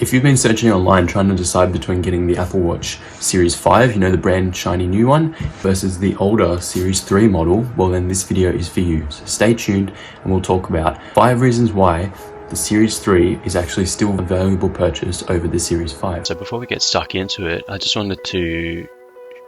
If you've been searching online trying to decide between getting the Apple Watch Series 5, you know, the brand shiny new one, versus the older Series 3 model, well then this video is for you. So stay tuned and we'll talk about 5 reasons why the Series 3 is actually still a valuable purchase over the Series 5. So before we get stuck into it, I just wanted to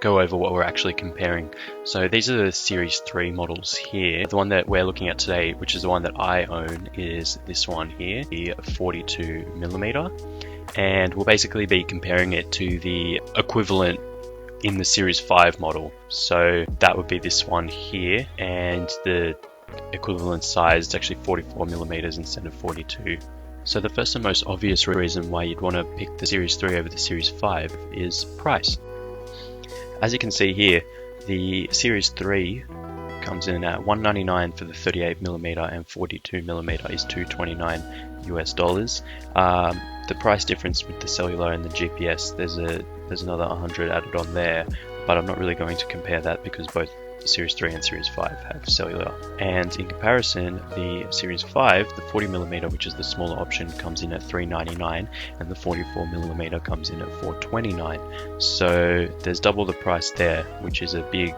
go over what we're actually comparing. So these are the Series 3 models here. The one that we're looking at today, which is the one that I own, is this one here, the 42mm. And we'll basically be comparing it to the equivalent in the Series 5 model. So that would be this one here, and the equivalent size is actually 44mm instead of 42. So the first and most obvious reason why you'd want to pick the Series 3 over the Series 5 is price. As you can see here, the Series 3 comes in at $199 for the 38mm and 42mm is $229 US. The price difference with the cellular and the GPS, there's another 100 added on there, but I'm not really going to compare that because both Series 3 and Series 5 have cellular. And in comparison, the Series 5, the 40mm, which is the smaller option, comes in at $399 and the 44mm comes in at $429. So there's double the price there, which is a big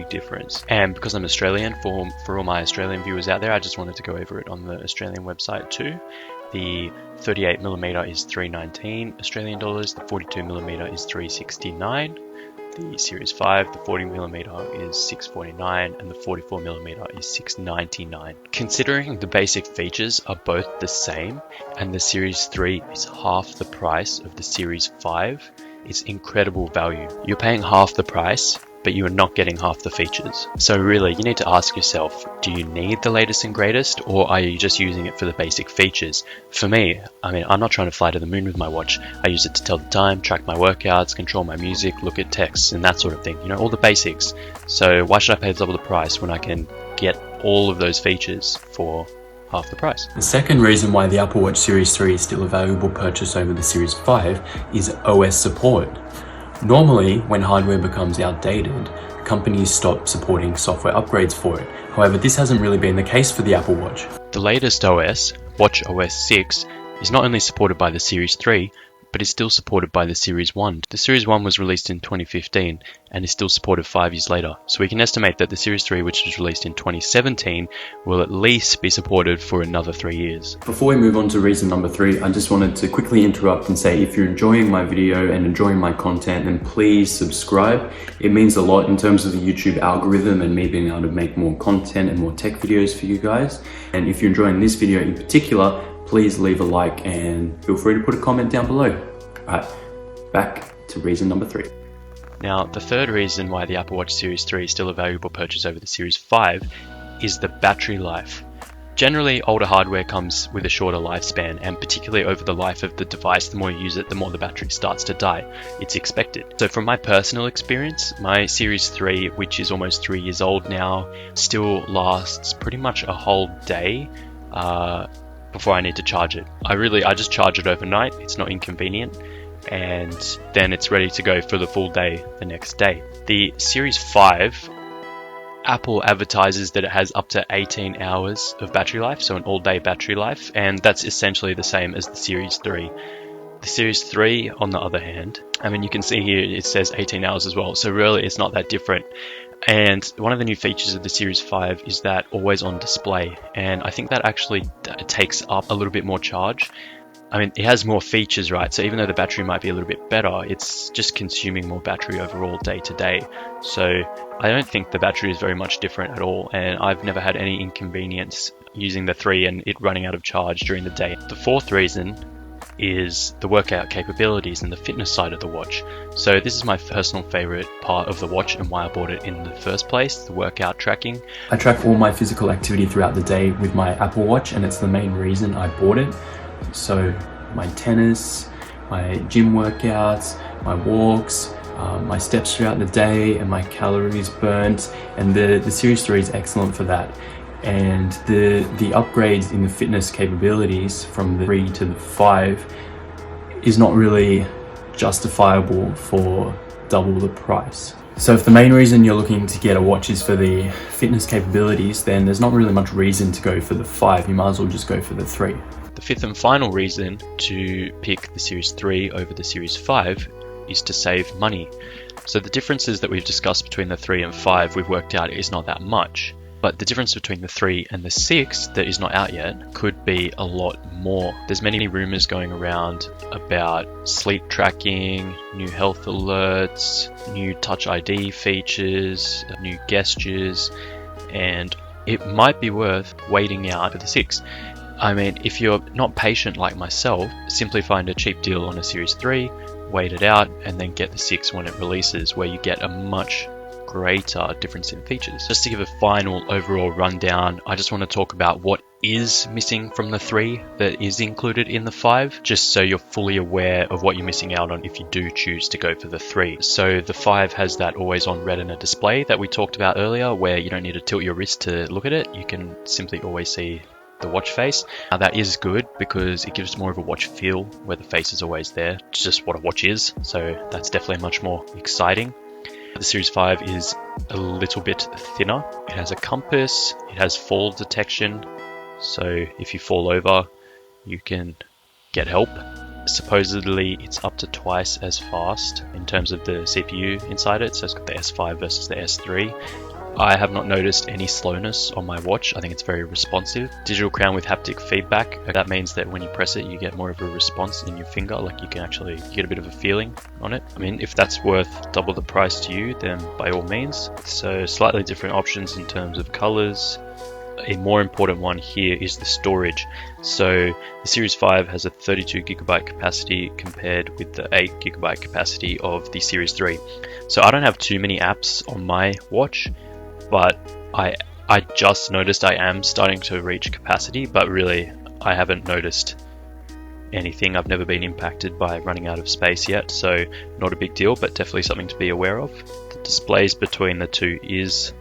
difference. And because I'm Australian, for all my Australian viewers out there, I just wanted to go over it on the Australian website too. The 38mm is $319 Australian dollars, the 42mm is $369. The Series 5, the 40mm is $649 and the 44mm is $699. Considering the basic features are both the same and the Series 3 is half the price of the Series 5, it's incredible value. You're paying half the price, but you are not getting half the features. So really, you need to ask yourself, do you need the latest and greatest, or are you just using it for the basic features? For me, I'm not trying to fly to the moon with my watch. I use it to tell the time, track my workouts, control my music, look at texts, and that sort of thing. You know, all the basics. So why should I pay double the price when I can get all of those features for half the price? The second reason why the Apple Watch Series 3 is still a valuable purchase over the Series 5 is OS support. Normally, when hardware becomes outdated, companies stop supporting software upgrades for it. However, this hasn't really been the case for the Apple Watch. The latest OS, watchOS 6, is not only supported by the Series 3, but is still supported by the Series 1. The Series 1 was released in 2015 and is still supported 5 years later. So we can estimate that the Series 3, which was released in 2017, will at least be supported for another 3 years. Before we move on to reason number 3, I just wanted to quickly interrupt and say, if you're enjoying my video and enjoying my content, then please subscribe. It means a lot in terms of the YouTube algorithm and me being able to make more content and more tech videos for you guys. And if you're enjoying this video in particular, please leave a like and feel free to put a comment down below. Alright, back to reason number 3. Now, the third reason why the Apple Watch Series 3 is still a valuable purchase over the Series 5 is the battery life. Generally, older hardware comes with a shorter lifespan, and particularly over the life of the device, the more you use it, the more the battery starts to die. It's expected. So from my personal experience, my Series 3, which is almost 3 years old now, still lasts pretty much a whole day before I need to charge it. I just charge it overnight. It's not inconvenient, and then it's ready to go for the full day the next day. The Series 5, Apple advertises that it has up to 18 hours of battery life, so an all-day battery life, and that's essentially the same as the Series 3. The Series 3, on the other hand, you can see here it says 18 hours as well, so really it's not that different. And one of the new features of the Series 5 is that always on display, and I think that actually takes up a little bit more charge. It has more features, right? So even though the battery might be a little bit better, it's just consuming more battery overall day to day. So I don't think the battery is very much different at all, and I've never had any inconvenience using the 3 and it running out of charge during the day. The fourth reason is the workout capabilities and the fitness side of the watch. So this is my personal favorite part of the watch and why I bought it in the first place, the workout tracking. I track all my physical activity throughout the day with my Apple Watch, and it's the main reason I bought it. So my tennis, my gym workouts, my walks, my steps throughout the day, and my calories burnt, and the Series 3 is excellent for that. And the upgrades in the fitness capabilities from the 3 to the 5 is not really justifiable for double the price. So if the main reason you're looking to get a watch is for the fitness capabilities, then there's not really much reason to go for the 5. You might as well just go for the 3. The fifth and final reason to pick the Series 3 over the Series 5 is to save money. So the differences that we've discussed between the 3 and 5 we've worked out is not that much. But the difference between the 3 and the 6 that is not out yet could be a lot more. There's many rumors going around about sleep tracking, new health alerts, new Touch ID features, new gestures, and it might be worth waiting out for the 6. I mean, if you're not patient like myself, simply find a cheap deal on a Series 3, wait it out, and then get the 6 when it releases, where you get a much greater difference in features. Just to give a final overall rundown, I just want to talk about what is missing from the 3 that is included in the 5, just so you're fully aware of what you're missing out on if you do choose to go for the 3. So the 5 has that always on retina display that we talked about earlier, where you don't need to tilt your wrist to look at it. You can simply always see the watch face. Now that is good because it gives more of a watch feel where the face is always there. It's just what a watch is, so that's definitely much more exciting. The Series 5 is a little bit thinner. It has a compass, it has fall detection, so if you fall over, you can get help. Supposedly it's up to twice as fast in terms of the CPU inside it, so it's got the S5 versus the S3. I have not noticed any slowness on my watch. I think it's very responsive. Digital crown with haptic feedback. That means that when you press it, you get more of a response in your finger. Like you can actually get a bit of a feeling on it. I mean, if that's worth double the price to you, then by all means. So slightly different options in terms of colors. A more important one here is the storage. So the Series 5 has a 32GB capacity compared with the 8GB capacity of the Series 3. So I don't have too many apps on my watch, but I just noticed I am starting to reach capacity, but really I haven't noticed anything. I've never been impacted by running out of space yet, so not a big deal, but definitely something to be aware of. The displays between the two is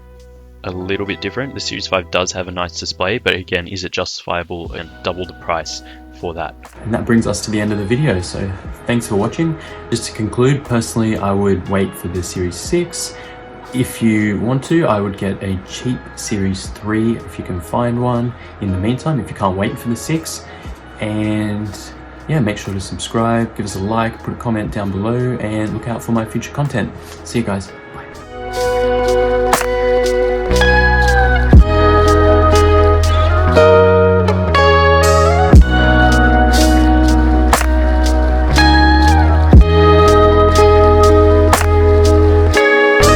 a little bit different. The Series 5 does have a nice display, but again, is it justifiable and double the price for that? And that brings us to the end of the video, so thanks for watching. Just to conclude, personally I would wait for the Series 6. If you want to, I would get a cheap Series 3 if you can find one in the meantime, if you can't wait for the 6. And yeah, make sure to subscribe, give us a like, put a comment down below, and look out for my future content. See you guys.